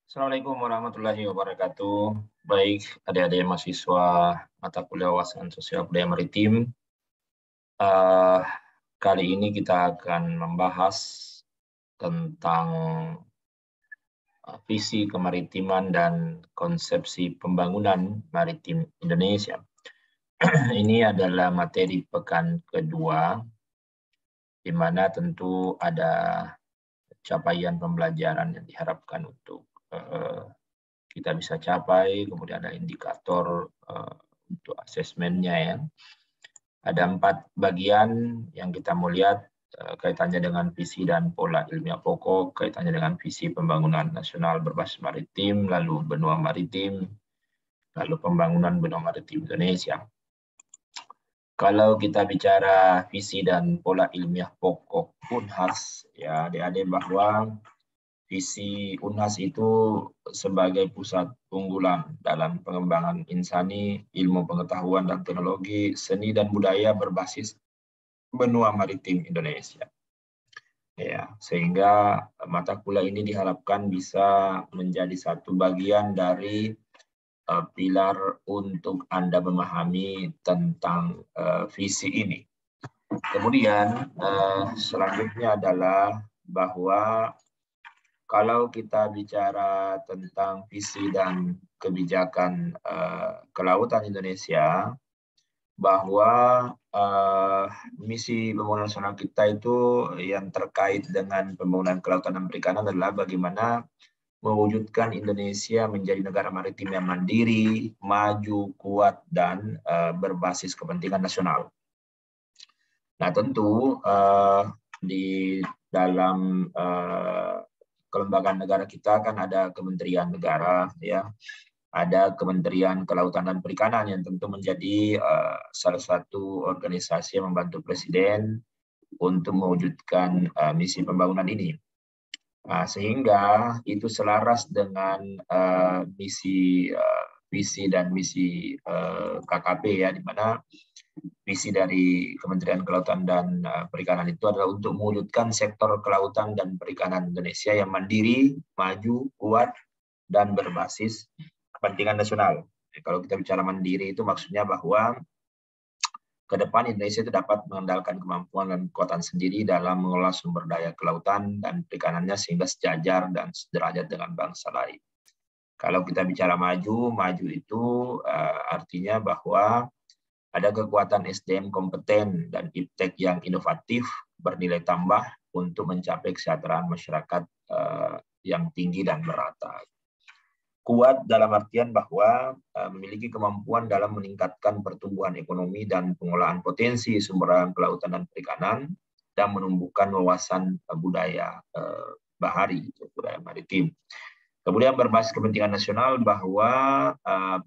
Assalamualaikum warahmatullahi wabarakatuh. Baik, adik-adik mahasiswa mata kuliah wawasan sosial budaya maritim. Eh, Kali ini kita akan membahas tentang visi kemaritiman dan konsepsi pembangunan maritim Indonesia. Ini adalah materi pekan kedua, di mana tentu ada capaian pembelajaran yang diharapkan untuk kita bisa capai, kemudian ada indikator untuk asesmennya ya. Ada 4 bagian yang kita mau lihat kaitannya dengan visi dan pola ilmiah pokok, kaitannya dengan visi pembangunan nasional berbasis maritim, lalu benua maritim, lalu pembangunan benua maritim Indonesia. Kalau kita bicara visi dan pola ilmiah pokok UNHAS, ya adik-adik, bahwa visi UNHAS itu sebagai pusat unggulan dalam pengembangan insani, ilmu pengetahuan dan teknologi, seni dan budaya berbasis benua maritim Indonesia. Ya, sehingga mata kuliah ini diharapkan bisa menjadi satu bagian dari pilar untuk Anda memahami tentang visi ini. Kemudian selanjutnya adalah bahwa kalau kita bicara tentang visi dan kebijakan kelautan Indonesia, bahwa misi pembangunan nasional kita itu yang terkait dengan pembangunan kelautan dan perikanan adalah bagaimana mewujudkan Indonesia menjadi negara maritim yang mandiri, maju, kuat, dan berbasis kepentingan nasional. Nah, tentu di dalam kelembagaan negara kita kan ada kementerian negara, ya, ada Kementerian Kelautan dan Perikanan yang tentu menjadi salah satu organisasi yang membantu Presiden untuk mewujudkan misi pembangunan ini. Nah, sehingga itu selaras dengan visi dan misi KKP, ya, di mana visi dari Kementerian Kelautan dan Perikanan itu adalah untuk mewujudkan sektor kelautan dan perikanan Indonesia yang mandiri, maju, kuat, dan berbasis kepentingan nasional. Kalau kita bicara mandiri itu maksudnya bahwa ke depan Indonesia itu dapat mengandalkan kemampuan dan kekuatan sendiri dalam mengelola sumber daya kelautan dan perikanannya sehingga sejajar dan sederajat dengan bangsa lain. Kalau kita bicara maju itu artinya bahwa ada kekuatan SDM kompeten dan iptek yang inovatif bernilai tambah untuk mencapai kesejahteraan masyarakat yang tinggi dan merata. Kuat dalam artian bahwa memiliki kemampuan dalam meningkatkan pertumbuhan ekonomi dan pengolahan potensi sumber daya kelautan dan perikanan dan menumbuhkan wawasan budaya bahari, budaya maritim. Kemudian berbasis kepentingan nasional bahwa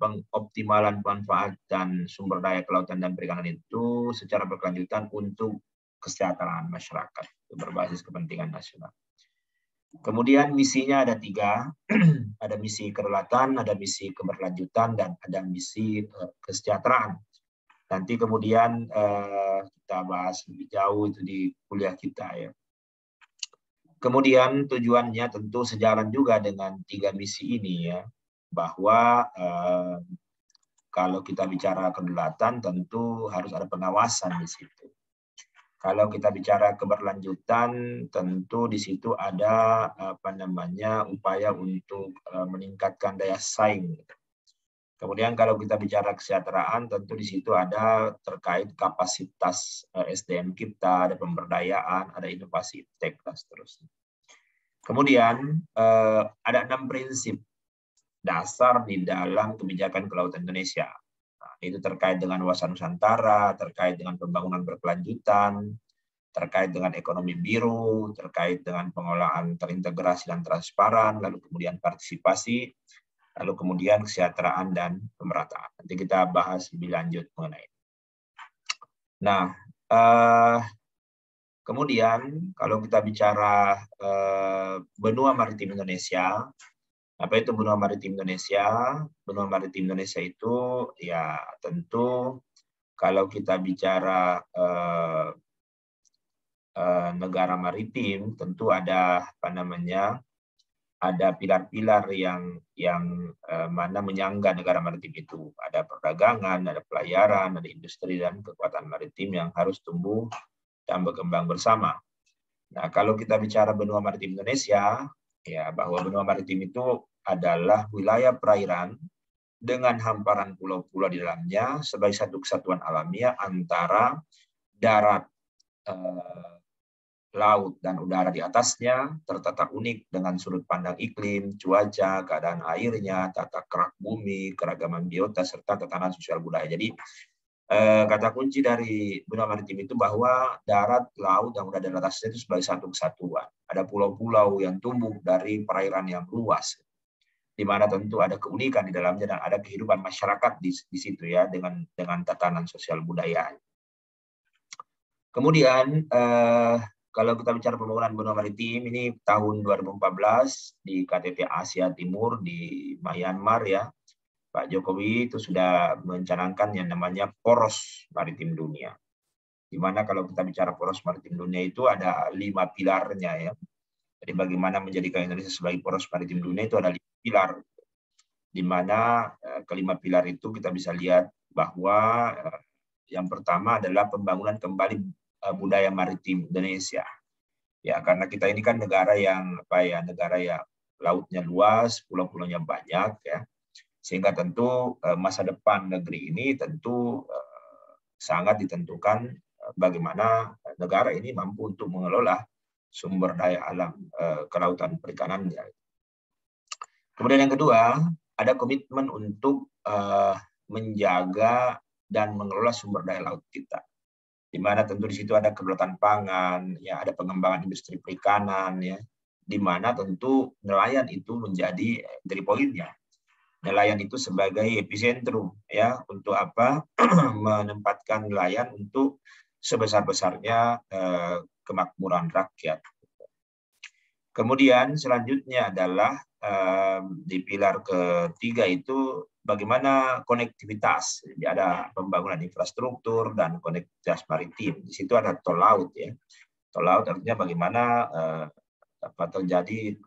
pengoptimalan pemanfaatan sumber daya kelautan dan perikanan itu secara berkelanjutan untuk kesejahteraan masyarakat, berbasis kepentingan nasional. Kemudian misinya ada 3, ada misi kedaulatan, ada misi keberlanjutan, dan ada misi kesejahteraan. Nanti kemudian kita bahas lebih jauh itu di kuliah kita, ya. Kemudian tujuannya tentu sejalan juga dengan 3 misi ini, ya, bahwa kalau kita bicara kedaulatan tentu harus ada pengawasan di situ. Kalau kita bicara keberlanjutan, tentu di situ ada upaya untuk meningkatkan daya saing. Kemudian kalau kita bicara kesejahteraan, tentu di situ ada terkait kapasitas SDM kita, ada pemberdayaan, ada inovasi iptek, dan seterusnya. Kemudian ada 6 prinsip dasar di dalam kebijakan kelautan Indonesia. Nah, itu terkait dengan wawasan Nusantara, terkait dengan pembangunan berkelanjutan, terkait dengan ekonomi biru, terkait dengan pengolahan terintegrasi dan transparan, lalu kemudian partisipasi, lalu kemudian kesejahteraan dan pemerataan. Nanti kita bahas lebih lanjut mengenai ini. Nah, kemudian kalau kita bicara benua maritim Indonesia, apa itu benua maritim Indonesia? Benua maritim Indonesia itu ya tentu kalau kita bicara negara maritim tentu ada ada pilar-pilar yang mana menyangga negara maritim itu. Ada perdagangan, ada pelayaran, ada industri dan kekuatan maritim yang harus tumbuh dan berkembang bersama. Nah, kalau kita bicara benua maritim Indonesia, ya bahwa benua maritim itu adalah wilayah perairan dengan hamparan pulau-pulau di dalamnya sebagai satu kesatuan alamiah antara darat, laut, dan udara di atasnya, tertata unik dengan sudut pandang iklim, cuaca, keadaan airnya, tata kerak bumi, keragaman biota, serta tatanan sosial budaya. Jadi, kata kunci dari benua maritim itu bahwa darat, laut, dan udara di atasnya itu sebagai satu kesatuan. Ada pulau-pulau yang tumbuh dari perairan yang luas, di mana tentu ada keunikan di dalamnya dan ada kehidupan masyarakat di situ ya dengan tatanan sosial budaya. Kemudian kalau kita bicara pembangunan benua maritim ini tahun 2014 di KTT Asia Timur di Myanmar ya, Pak Jokowi itu sudah mencanangkan yang namanya poros maritim dunia. Di mana kalau kita bicara poros maritim dunia itu ada 5 pilarnya ya. Jadi bagaimana menjadikan Indonesia sebagai poros maritim dunia itu ada 5 pilar. Di mana kelima pilar itu kita bisa lihat bahwa yang pertama adalah pembangunan kembali budaya maritim Indonesia. Ya, karena kita ini kan negara yang negara yang lautnya luas, pulau-pulaunya banyak ya. Sehingga tentu masa depan negeri ini tentu sangat ditentukan bagaimana negara ini mampu untuk mengelola sumber daya alam kelautan perikanannya. Kemudian yang kedua, ada komitmen untuk menjaga dan mengelola sumber daya laut kita. Di mana tentu di situ ada kedaulatan pangan, ya ada pengembangan industri perikanan, ya, di mana tentu nelayan itu menjadi poinnya. Nelayan itu sebagai epicentrum, ya, untuk apa? Menempatkan nelayan untuk sebesar-besarnya kemakmuran rakyat. Kemudian selanjutnya adalah di pilar ketiga itu bagaimana konektivitas. Jadi ada pembangunan infrastruktur dan konektivitas maritim. Di situ ada tol laut ya. Tol laut artinya bagaimana dapat terjadi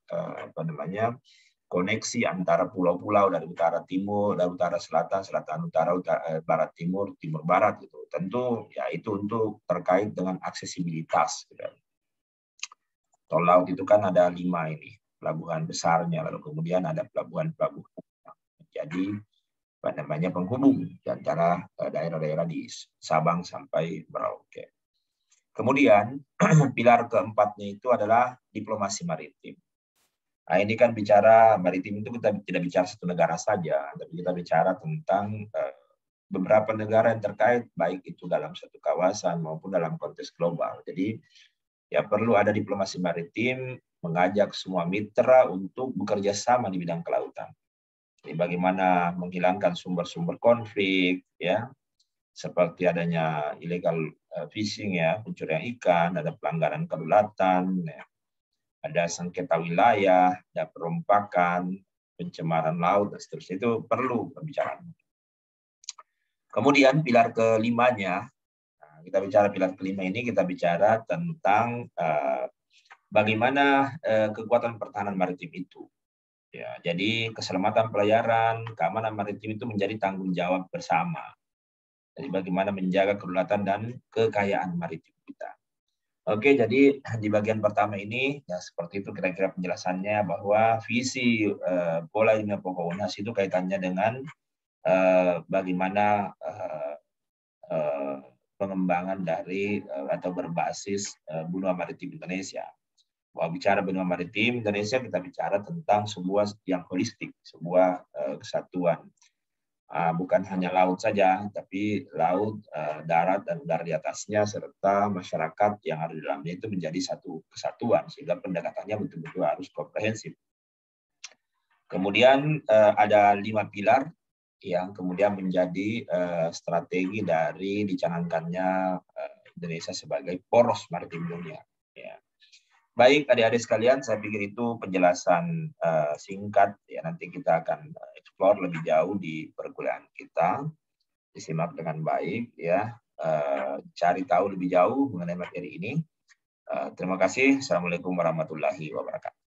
koneksi antara pulau-pulau dari utara timur, dari utara selatan, selatan utara, barat timur, timur barat gitu. Tentu ya itu untuk terkait dengan aksesibilitas. Gitu. Tol laut itu kan ada 5 ini pelabuhan besarnya, lalu kemudian ada pelabuhan-pelabuhan jadi penghubung di antara daerah-daerah di Sabang sampai Merauke. Kemudian pilar keempatnya itu adalah diplomasi maritim. Nah, ini kan bicara maritim itu kita tidak bicara satu negara saja, tapi kita bicara tentang beberapa negara yang terkait baik itu dalam satu kawasan maupun dalam konteks global. Jadi ya perlu ada diplomasi maritim mengajak semua mitra untuk bekerja sama di bidang kelautan. Jadi bagaimana menghilangkan sumber-sumber konflik, ya, seperti adanya illegal fishing, ya, pencurian ikan, ada pelanggaran kedaulatan, ya, ada sengketa wilayah, ada perompakan, pencemaran laut, dan seterusnya itu perlu pembicaraan. Kemudian pilar kelimanya, kita bicara pilar kelima ini kita bicara tentang bagaimana kekuatan pertahanan maritim itu. Ya, jadi keselamatan pelayaran, keamanan maritim itu menjadi tanggung jawab bersama. Jadi bagaimana menjaga kedaulatan dan kekayaan maritim kita. Oke, jadi di bagian pertama ini ya seperti itu kira-kira penjelasannya bahwa visi pola lima pokok UNAS itu kaitannya dengan bagaimana pengembangan dari atau berbasis benua maritim Indonesia. Kalau bicara benua maritim Indonesia, kita bicara tentang sebuah yang holistik, sebuah kesatuan. Bukan hanya laut saja, tapi laut, darat, dan udara di atasnya, serta masyarakat yang ada di dalamnya itu menjadi satu kesatuan, sehingga pendekatannya betul-betul harus komprehensif. Kemudian ada 5 pilar yang kemudian menjadi strategi dari dicanangkannya Indonesia sebagai poros maritim dunia. Ya. Baik, adik-adik sekalian, saya pikir itu penjelasan singkat. Ya, nanti kita akan explore lebih jauh di perkuliahan kita. Disimak dengan baik, ya. Cari tahu lebih jauh mengenai materi ini. Terima kasih. Assalamualaikum warahmatullahi wabarakatuh.